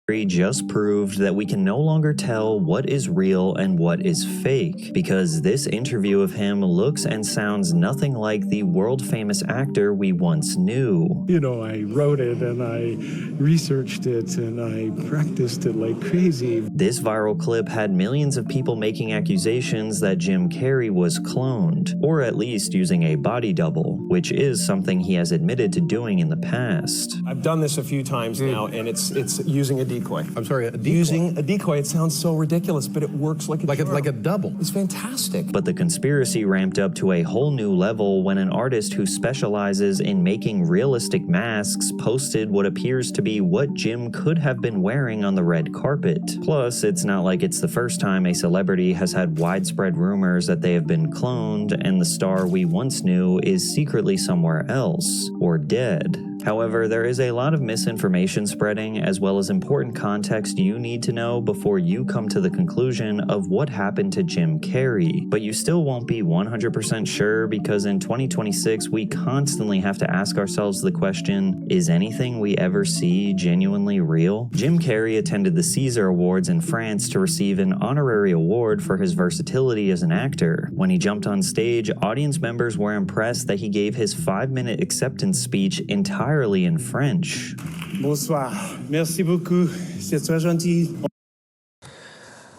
Carrey just proved that we can no longer tell what is real and what is fake, because this interview of him looks and sounds nothing like the world-famous actor we once knew. You know, I wrote it and I researched it and I practiced it like crazy. This viral clip had millions of people making accusations that Jim Carrey was cloned, or at least using a body double, which is something he has admitted to doing in the past. I've done this a few times now, and it's using a decoy. I'm sorry, a decoy? Using a decoy. It sounds so ridiculous, but it works like a double. It's fantastic. But the conspiracy ramped up to a whole new level when an artist who specializes in making realistic masks posted what appears to be what Jim could have been wearing on the red carpet. Plus, it's not like it's the first time a celebrity has had widespread rumors that they have been cloned and the star we once knew is secretly somewhere else, or dead. However, there is a lot of misinformation spreading, as well as important context you need to know before you come to the conclusion of what happened to Jim Carrey. But you still won't be 100% sure, because in 2026 we constantly have to ask ourselves the question, is anything we ever see genuinely real? Jim Carrey attended the Caesar Awards in France to receive an honorary award for his versatility as an actor. When he jumped on stage, audience members were impressed that he gave his 5-minute acceptance speech entirely in French. Bonsoir. Merci beaucoup. C'est très gentil.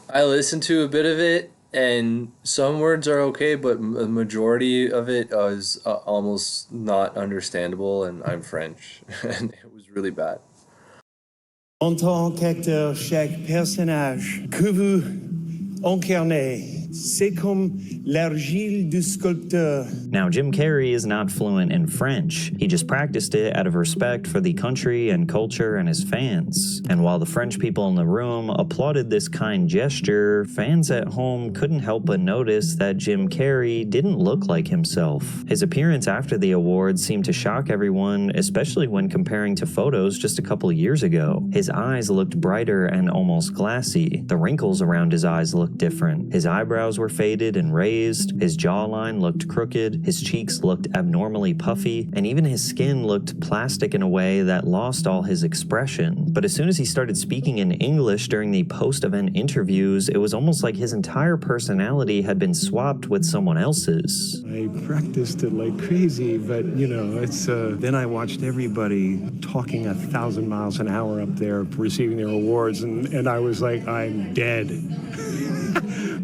I listened to a bit of it, and some words are okay, but the majority of it is almost not understandable, and I'm French, and it was really bad. En tant qu'acteur, chaque personnage que vous incarnez, c'est comme l'argile du sculpteur. Now, Jim Carrey is not fluent in French. He just practiced it out of respect for the country and culture and his fans. And while the French people in the room applauded this kind gesture, fans at home couldn't help but notice that Jim Carrey didn't look like himself. His appearance after the awards seemed to shock everyone, especially when comparing to photos just a couple years ago. His eyes looked brighter and almost glassy. The wrinkles around his eyes looked different. His eyebrows were faded and raised, his jawline looked crooked, his cheeks looked abnormally puffy, and even his skin looked plastic in a way that lost all his expression. But as soon as he started speaking in English during the post-event interviews, it was almost like his entire personality had been swapped with someone else's. I practiced it like crazy, but you know, it's then I watched everybody talking 1,000 miles an hour up there receiving their awards, and I was like, I'm dead.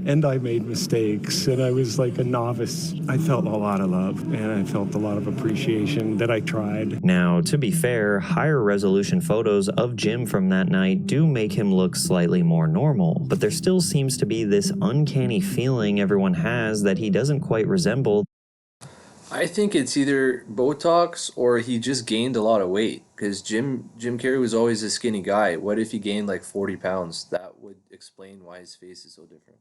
And I made mistakes, and I was like a novice. I felt a lot of love, and I felt a lot of appreciation that I tried. Now, to be fair, higher resolution photos of Jim from that night do make him look slightly more normal, but there still seems to be this uncanny feeling everyone has that he doesn't quite resemble. I think it's either Botox or he just gained a lot of weight, because Jim Carrey was always a skinny guy. What if he gained like 40 pounds? That would explain why his face is so different.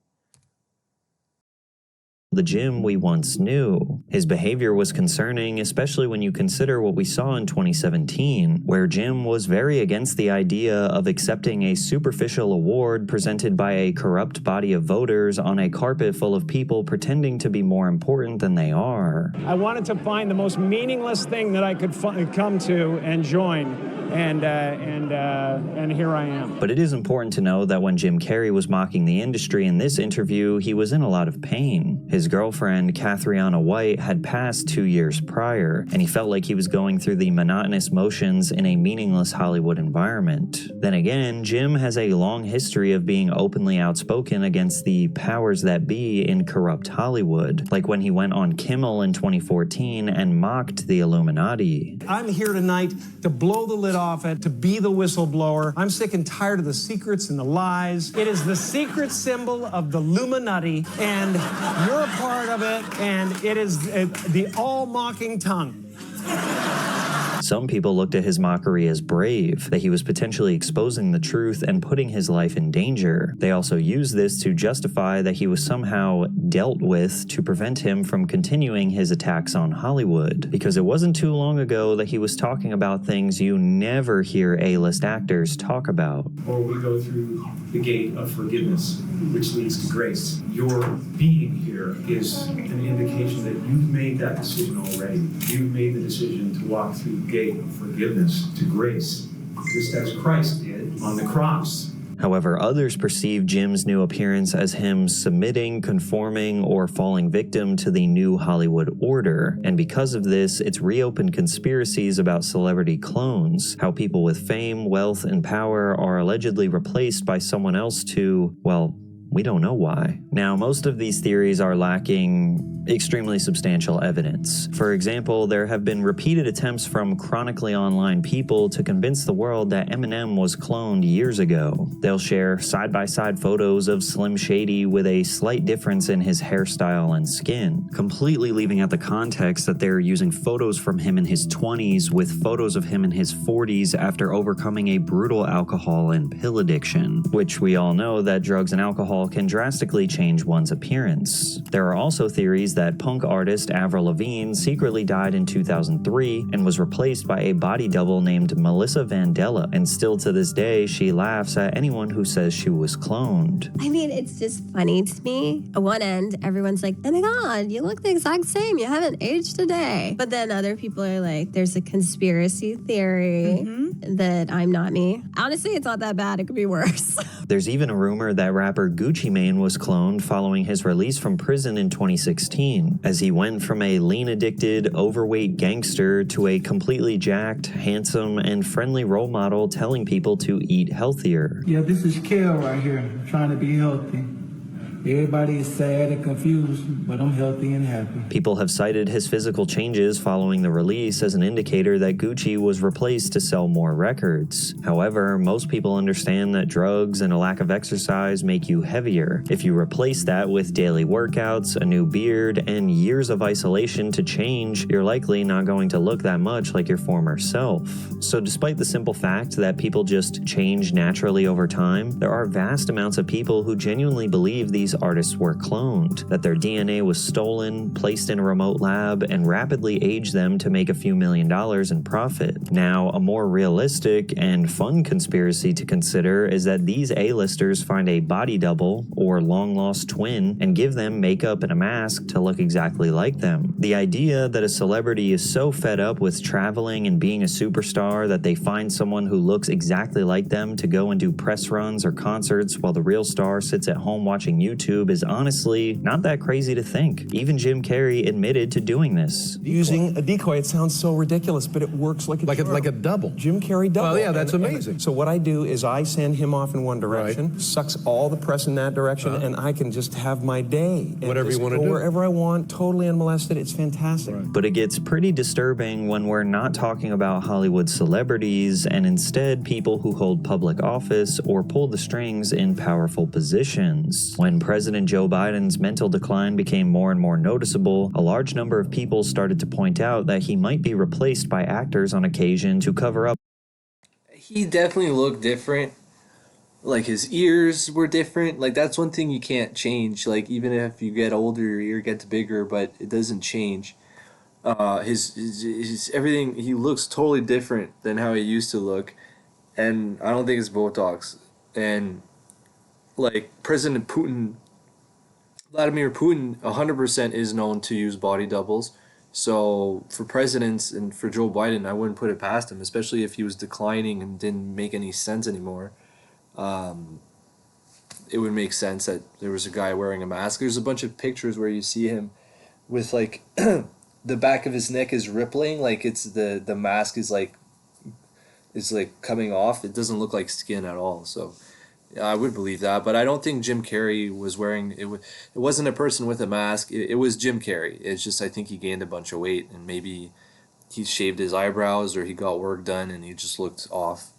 The Jim we once knew. His behavior was concerning, especially when you consider what we saw in 2017, where Jim was very against the idea of accepting a superficial award presented by a corrupt body of voters on a carpet full of people pretending to be more important than they are. I wanted to find the most meaningless thing that I could come to and join, and here I am. But it is important to know that when Jim Carrey was mocking the industry in this interview, he was in a lot of pain. His girlfriend, Cathriona White, had passed 2 years prior, and he felt like he was going through the monotonous motions in a meaningless Hollywood environment. Then again, Jim has a long history of being openly outspoken against the powers that be in corrupt Hollywood, like when he went on Kimmel in 2014 and mocked the Illuminati. I'm here tonight to blow the lid off it, to be the whistleblower. I'm sick and tired of the secrets and the lies. It is the secret symbol of the Illuminati, and you're a part of it, and it is the all-mocking tongue. Some people looked at his mockery as brave, that he was potentially exposing the truth and putting his life in danger. They also used this to justify that he was somehow dealt with to prevent him from continuing his attacks on Hollywood, because it wasn't too long ago that he was talking about things you never hear A-list actors talk about. Or we go through the gate of forgiveness, which leads to grace. Your being here is an indication that you've made that decision already. You've made the decision to walk through the gate of forgiveness to grace. just as Christ did on the cross. However, others perceive Jim's new appearance as him submitting, conforming, or falling victim to the new Hollywood order, and because of this, it's reopened conspiracies about celebrity clones, how people with fame, wealth, and power are allegedly replaced by someone else to, well, we don't know why. Now, most of these theories are lacking extremely substantial evidence. For example, there have been repeated attempts from chronically online people to convince the world that Eminem was cloned years ago. They'll share side-by-side photos of Slim Shady with a slight difference in his hairstyle and skin, completely leaving out the context that they're using photos from him in his 20s with photos of him in his 40s after overcoming a brutal alcohol and pill addiction, which we all know that drugs and alcohol can drastically change one's appearance. There are also theories that punk artist Avril Lavigne secretly died in 2003 and was replaced by a body double named Melissa Vandella, and still to this day she laughs at anyone who says she was cloned. I mean, it's just funny to me. At one end, everyone's like, oh my god, you look the exact same, you haven't aged a day. But then other people are like, there's a conspiracy theory that I'm not me. Honestly, it's not that bad, it could be worse. There's even a rumor that rapper Gucci Mane was cloned following his release from prison in 2016, as he went from a lean-addicted, overweight gangster to a completely jacked, handsome, and friendly role model telling people to eat healthier. Yeah, this is Kel right here. I'm trying to be healthy. Everybody is sad and confused, but I'm healthy and happy. People have cited his physical changes following the release as an indicator that Gucci was replaced to sell more records. However, most people understand that drugs and a lack of exercise make you heavier. If you replace that with daily workouts, a new beard, and years of isolation to change, you're likely not going to look that much like your former self. So despite the simple fact that people just change naturally over time, there are vast amounts of people who genuinely believe these artists were cloned, that their DNA was stolen, placed in a remote lab, and rapidly aged them to make a few $1,000,000 in profit. Now, a more realistic and fun conspiracy to consider is that these A-listers find a body double or long-lost twin and give them makeup and a mask to look exactly like them. The idea that a celebrity is so fed up with traveling and being a superstar that they find someone who looks exactly like them to go and do press runs or concerts while the real star sits at home watching YouTube is honestly not that crazy to think. Even Jim Carrey admitted to doing this. Using a decoy, it sounds so ridiculous, but it works like a charm. Like a double. Jim Carrey double. Well, yeah, that's And amazing. so what I do is I send him off in one direction, sucks all the press in that direction, and I can just have my day. And Whatever just you wanna go do. wherever I want, totally unmolested. It's fantastic. But it gets pretty disturbing when we're not talking about Hollywood celebrities and instead people who hold public office or pull the strings in powerful positions. When President Joe Biden's mental decline became more and more noticeable, a large number of people started to point out that he might be replaced by actors on occasion to cover up. He definitely looked different. Like his ears were different. Like that's one thing you can't change. Like even if you get older, your ear gets bigger, but it doesn't change. His everything. He looks totally different than how he used to look, and I don't think it's Botox. And like President Putin, Vladimir Putin, 100% is known to use body doubles. So for presidents and for Joe Biden, I wouldn't put it past him, especially if he was declining and didn't make any sense anymore. It would make sense that there was a guy wearing a mask. There's a bunch of pictures where you see him with like the back of his neck is rippling, like it's the mask is like coming off. It doesn't look like skin at all. So yeah, I would believe that, but I don't think Jim Carrey was wearing it. It wasn't a person with a mask. It was Jim Carrey. It's just I think he gained a bunch of weight and maybe he shaved his eyebrows or he got work done and he just looked off.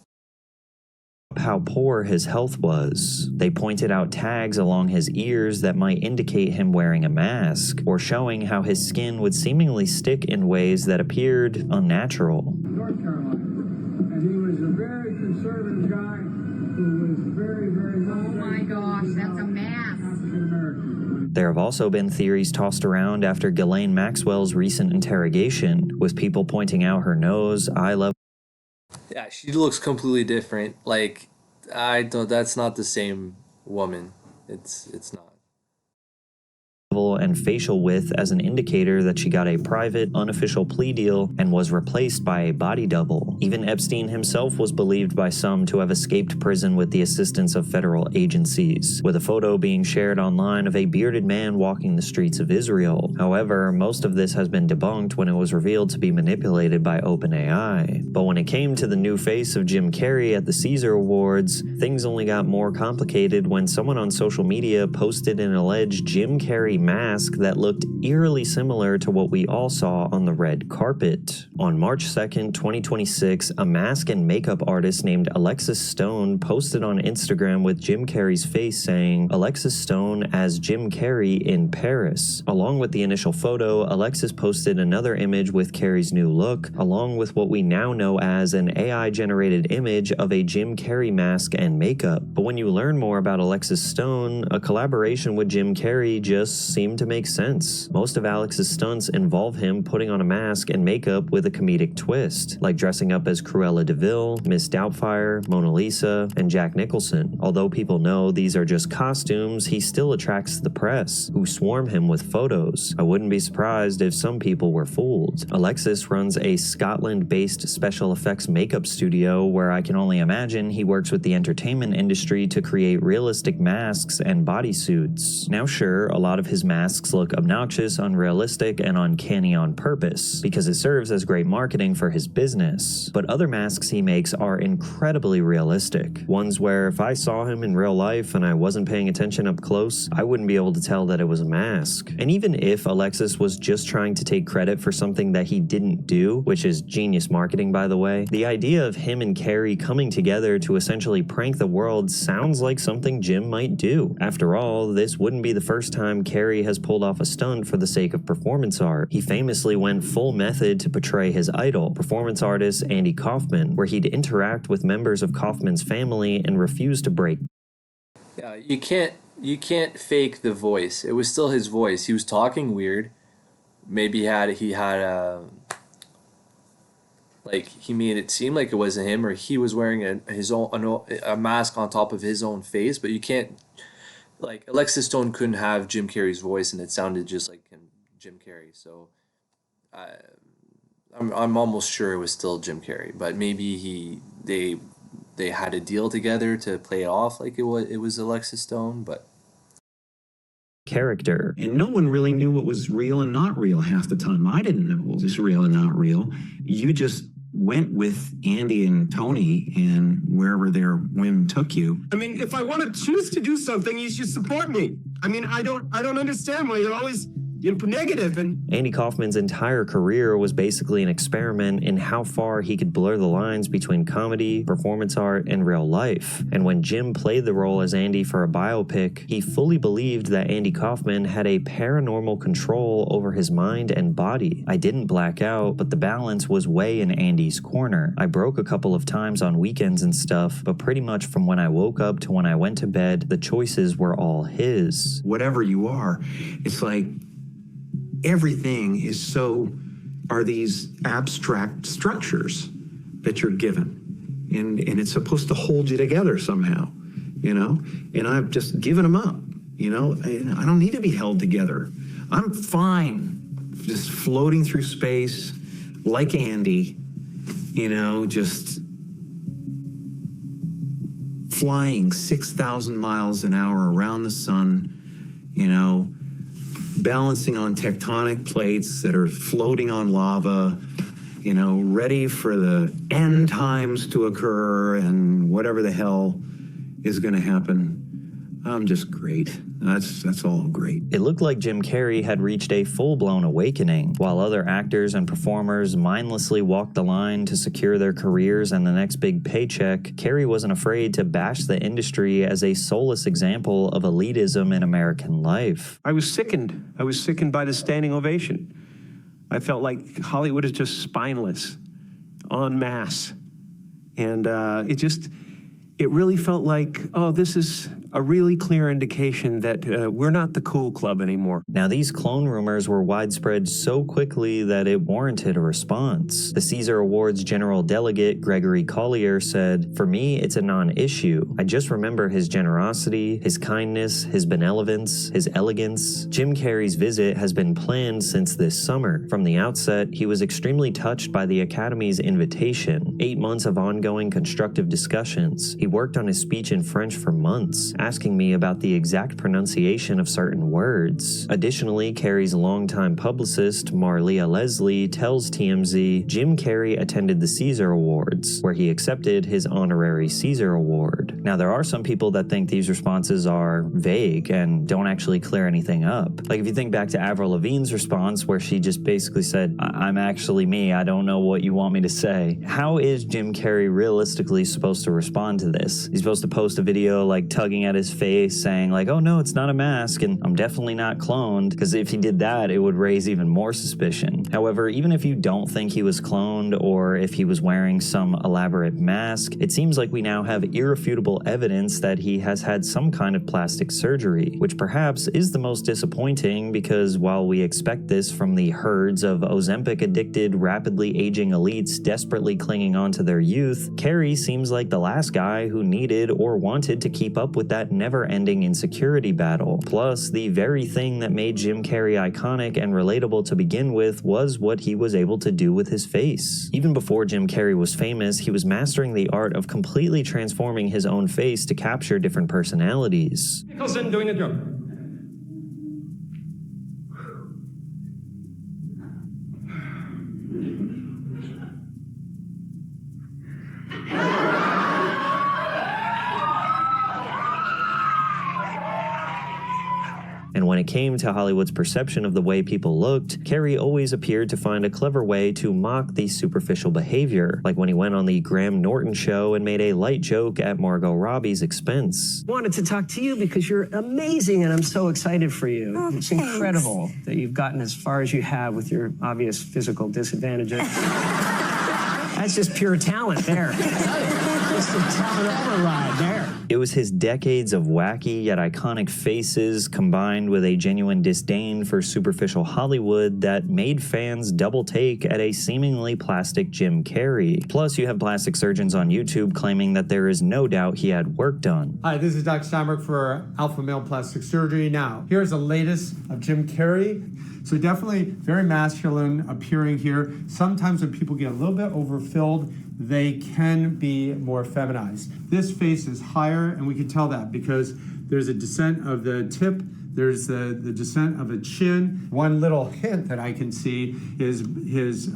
How poor his health was. They pointed out tags along his ears that might indicate him wearing a mask, or showing how his skin would seemingly stick in ways that appeared unnatural. North Carolina. And he was a very conservative guy who was very, very... Oh my gosh, that's a mask. African-American. There have also been theories tossed around after Ghislaine Maxwell's recent interrogation, with people pointing out her nose, eye level. Yeah, she looks completely different. Like that's not the same woman. It's not. and facial width as an indicator that she got a private, unofficial plea deal and was replaced by a body double. Even Epstein himself was believed by some to have escaped prison with the assistance of federal agencies, with a photo being shared online of a bearded man walking the streets of Israel. However, most of this has been debunked when it was revealed to be manipulated by OpenAI. But when it came to the new face of Jim Carrey at the Caesar Awards, things only got more complicated when someone on social media posted an alleged Jim Carrey mask that looked eerily similar to what we all saw on the red carpet. On March 2nd, 2026, a mask and makeup artist named Alexis Stone posted on Instagram with Jim Carrey's face saying, "Alexis Stone as Jim Carrey in Paris." Along with the initial photo, Alexis posted another image with Carrey's new look, along with what we now know as an AI-generated image of a Jim Carrey mask and makeup. But when you learn more about Alexis Stone, a collaboration with Jim Carrey just seemed to make sense. Most of Alex's stunts involve him putting on a mask and makeup with a comedic twist, like dressing up as Cruella de Vil, Miss Doubtfire, Mona Lisa, and Jack Nicholson. Although people know these are just costumes, he still attracts the press, who swarm him with photos. I wouldn't be surprised if some people were fooled. Alexis runs a Scotland-based special effects makeup studio where I can only imagine he works with the entertainment industry to create realistic masks and bodysuits. Now sure, a lot of his masks look obnoxious, unrealistic, and uncanny on purpose, because it serves as great marketing for his business. But other masks he makes are incredibly realistic. Ones where if I saw him in real life and I wasn't paying attention up close, I wouldn't be able to tell that it was a mask. And even if Alexis was just trying to take credit for something that he didn't do, which is genius marketing by the way, the idea of him and Carrey coming together to essentially prank the world sounds like something Jim might do. After all, this wouldn't be the first time Carrey has pulled off a stunt for the sake of performance art. He famously went full method to portray his idol, performance artist Andy Kaufman, where he'd interact with members of Kaufman's family and refuse to break. Yeah, you can't fake the voice. It was still his voice. He was talking weird. Maybe he had like he made it seem like it wasn't him, or he was wearing a mask on top of his own face. But you can't, like, Alexis Stone couldn't have Jim Carrey's voice, and it sounded just like Jim Carrey. So I'm almost sure it was still Jim Carrey, but maybe they had a deal together to play it off like it was Alexis Stone, but. Character. And no one really knew what was real and not real half the time. I didn't know what was real and not real. You just went with Andy and Tony and wherever their whim took you. I mean, if I want to choose to do something, you should support me. I mean, I don't understand why you're always negative. And Andy Kaufman's entire career was basically an experiment in how far he could blur the lines between comedy, performance art, and real life. And when Jim played the role as Andy for a biopic, he fully believed that Andy Kaufman had a paranormal control over his mind and body. I didn't black out, but the balance was way in Andy's corner. I broke a couple of times on weekends and stuff, but pretty much from when I woke up to when I went to bed, the choices were all his. Whatever you are, it's like everything are these abstract structures that you're given. And it's supposed to hold you together somehow, And I've just given them up, I don't need to be held together. I'm fine just floating through space like Andy, just flying 6,000 miles an hour around the sun, balancing on tectonic plates that are floating on lava, ready for the end times to occur and whatever the hell is going to happen. I'm just great. That's all great. It looked like Jim Carrey had reached a full-blown awakening. While other actors and performers mindlessly walked the line to secure their careers and the next big paycheck, Carrey wasn't afraid to bash the industry as a soulless example of elitism in American life. I was sickened. I was sickened by the standing ovation. I felt like Hollywood is just spineless, en masse. And it really felt like, oh, this is a really clear indication that we're not the cool club anymore. Now, these clone rumors were widespread so quickly that it warranted a response. The Caesar Awards General Delegate Gregory Collier said, "For me, it's a non-issue. I just remember his generosity, his kindness, his benevolence, his elegance. Jim Carrey's visit has been planned since this summer. From the outset, he was extremely touched by the Academy's invitation. 8 months of ongoing constructive discussions. He worked on his speech in French for months, asking me about the exact pronunciation of certain words." Additionally, Carrey's longtime publicist, Marlia Leslie, tells TMZ, Jim Carrey attended the Caesar Awards, where he accepted his honorary Caesar Award. Now, there are some people that think these responses are vague and don't actually clear anything up. Like if you think back to Avril Lavigne's response, where she just basically said, "I'm actually me, I don't know what you want me to say." How is Jim Carrey realistically supposed to respond to this? He's supposed to post a video like tugging at his face saying like, "Oh no, it's not a mask and I'm definitely not cloned," because if he did that, it would raise even more suspicion. However, even if you don't think he was cloned or if he was wearing some elaborate mask, it seems like we now have irrefutable evidence that he has had some kind of plastic surgery, which perhaps is the most disappointing because while we expect this from the herds of Ozempic-addicted, rapidly aging elites desperately clinging on to their youth, Carrey seems like the last guy who needed or wanted to keep up with that never-ending insecurity battle. Plus, the very thing that made Jim Carrey iconic and relatable to begin with was what he was able to do with his face. Even before Jim Carrey was famous, he was mastering the art of completely transforming his own face to capture different personalities. Nicholson doing a joke. And when it came to Hollywood's perception of the way people looked, Carrey always appeared to find a clever way to mock the superficial behavior, like when he went on the Graham Norton show and made a light joke at Margot Robbie's expense. Wanted to talk to you because you're amazing and I'm so excited for you. Oh, it's thanks. incredible that you've gotten as far as you have with your obvious physical disadvantages. That's just pure talent there. Just a talent override there. It was his decades of wacky yet iconic faces combined with a genuine disdain for superficial Hollywood that made fans double take at a seemingly plastic Jim Carrey. Plus, you have plastic surgeons on YouTube claiming that there is no doubt he had work done. Hi, this is Dr. Steinberg for Alpha Male Plastic Surgery. Now, here's the latest of Jim Carrey. So definitely very masculine appearing here. Sometimes when people get a little bit overfilled, they can be more feminized. This face is higher, and we can tell that because there's a descent of the tip, there's the descent of a chin. One little hint that I can see is his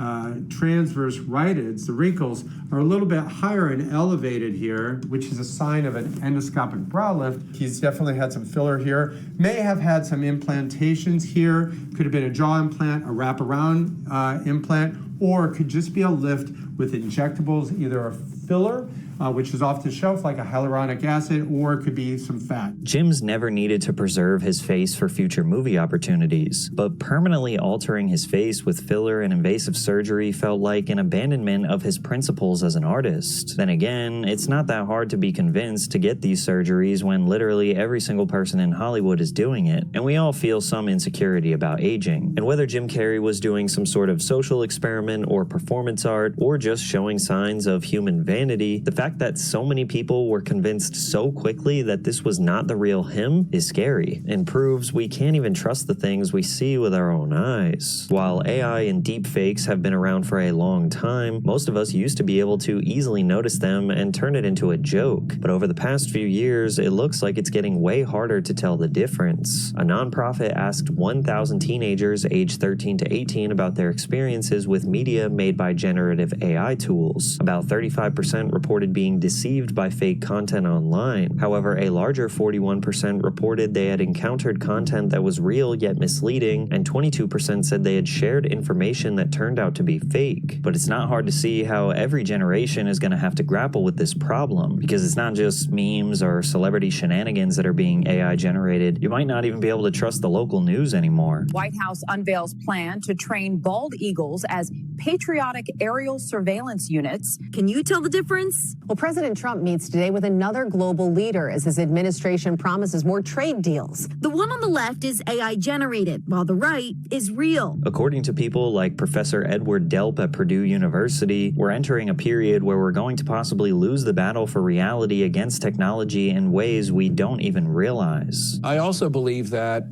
transverse rhytids, the wrinkles, are a little bit higher and elevated here, which is a sign of an endoscopic brow lift. He's definitely had some filler here. May have had some implantations here. Could have been a jaw implant, a wraparound implant, or it could just be a lift with injectables, either a filler, which is off the shelf like a hyaluronic acid, or it could be some fat. Jim's never needed to preserve his face for future movie opportunities, but permanently altering his face with filler and invasive surgery felt like an abandonment of his principles as an artist. Then again, it's not that hard to be convinced to get these surgeries when literally every single person in Hollywood is doing it, and we all feel some insecurity about aging. And whether Jim Carrey was doing some sort of social experiment or performance art, or just showing signs of human vanity, the fact that so many people were convinced so quickly that this was not the real him is scary and proves we can't even trust the things we see with our own eyes. While AI and deepfakes have been around for a long time, most of us used to be able to easily notice them and turn it into a joke. But over the past few years, it looks like it's getting way harder to tell the difference. A nonprofit asked 1,000 teenagers aged 13 to 18 about their experiences with media made by generative AI tools. About 35% reported being deceived by fake content online. However, a larger 41% reported they had encountered content that was real yet misleading, and 22% said they had shared information that turned out to be fake. But it's not hard to see how every generation is going to have to grapple with this problem, because it's not just memes or celebrity shenanigans that are being AI generated. You might not even be able to trust the local news anymore. White House unveils plan to train bald eagles as patriotic aerial surveillance units. Can you tell the difference? Well, President Trump meets today with another global leader as his administration promises more trade deals. The one on the left is AI generated, while the right is real. According to people like Professor Edward Delp at Purdue University, we're entering a period where we're going to possibly lose the battle for reality against technology in ways we don't even realize. I also believe that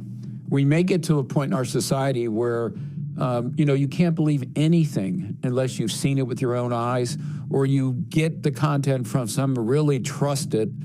we may get to a point in our society where you can't believe anything unless you've seen it with your own eyes or you get the content from some really trusted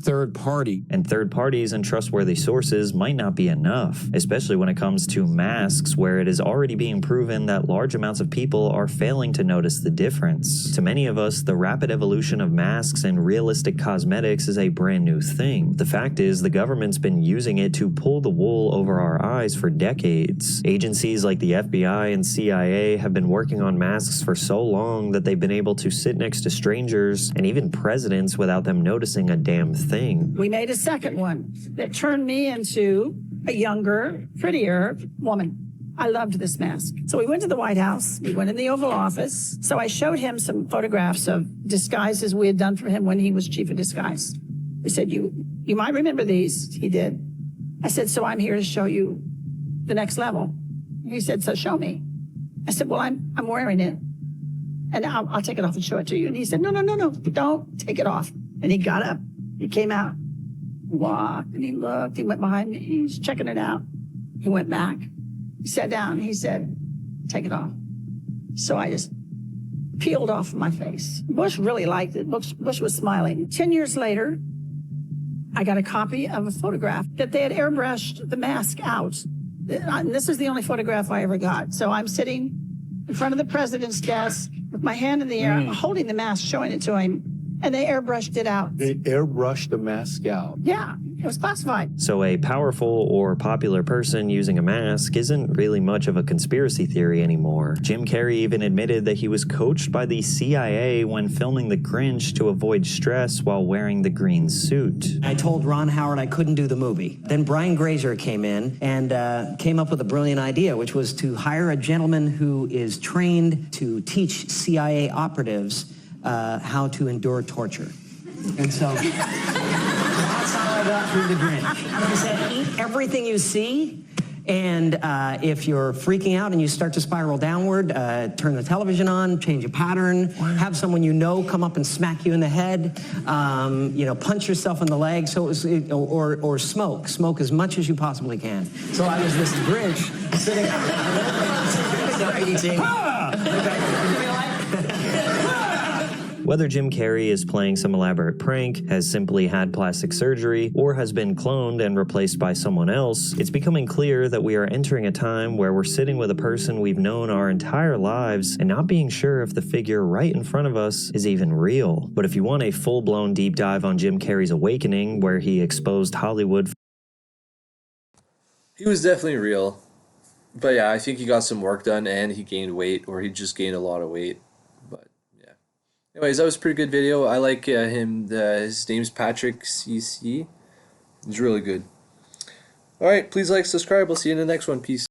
third party. And third parties and trustworthy sources might not be enough, especially when it comes to masks, where it is already being proven that large amounts of people are failing to notice the difference. To many of us, the rapid evolution of masks and realistic cosmetics is a brand new thing. The fact is, the government's been using it to pull the wool over our eyes for decades. Agencies like the FBI and CIA have been working on masks for so long that they've been able to sit next to strangers and even presidents without them noticing a damn thing. We made a second one that turned me into a younger, prettier woman. I loved this mask. So we went to the White House. We went in the Oval Office. So I showed him some photographs of disguises we had done for him when he was chief of disguise. We said, you might remember these. He did. I said, so I'm here to show you the next level. He said, so show me. I said, well, I'm wearing it. And I'll take it off and show it to you. And he said, no, don't take it off. And he got up. He came out, walked, and he looked. He went behind me. He was checking it out. He went back. He sat down. He said, take it off. So I just peeled off my face. Bush really liked it. Bush was smiling. 10 years later, I got a copy of a photograph that they had airbrushed the mask out. And this is the only photograph I ever got. So I'm sitting in front of the president's desk with my hand in the air, holding the mask, showing it to him. And they airbrushed it out. They airbrushed the mask out? Yeah, it was classified. So a powerful or popular person using a mask isn't really much of a conspiracy theory anymore. Jim Carrey even admitted that he was coached by the CIA when filming The Grinch to avoid stress while wearing the green suit. I told Ron Howard I couldn't do the movie. Then Brian Grazer came in and came up with a brilliant idea, which was to hire a gentleman who is trained to teach CIA operatives how to endure torture. And so that's how I got through The Grinch. He said, eat everything you see, and if you're freaking out and you start to spiral downward, turn the television on, change a pattern, have someone you know come up and smack you in the head, punch yourself in the leg, or smoke as much as you possibly can. So I was this Grinch sitting eating. Whether Jim Carrey is playing some elaborate prank, has simply had plastic surgery, or has been cloned and replaced by someone else, it's becoming clear that we are entering a time where we're sitting with a person we've known our entire lives and not being sure if the figure right in front of us is even real. But if you want a full-blown deep dive on Jim Carrey's awakening, where he exposed Hollywood... He was definitely real. But yeah, I think he got some work done and he gained weight, or he just gained a lot of weight. Anyways, that was a pretty good video. I like him. His name's Patrick CC. He's really good. Alright, please like, subscribe. We'll see you in the next one. Peace.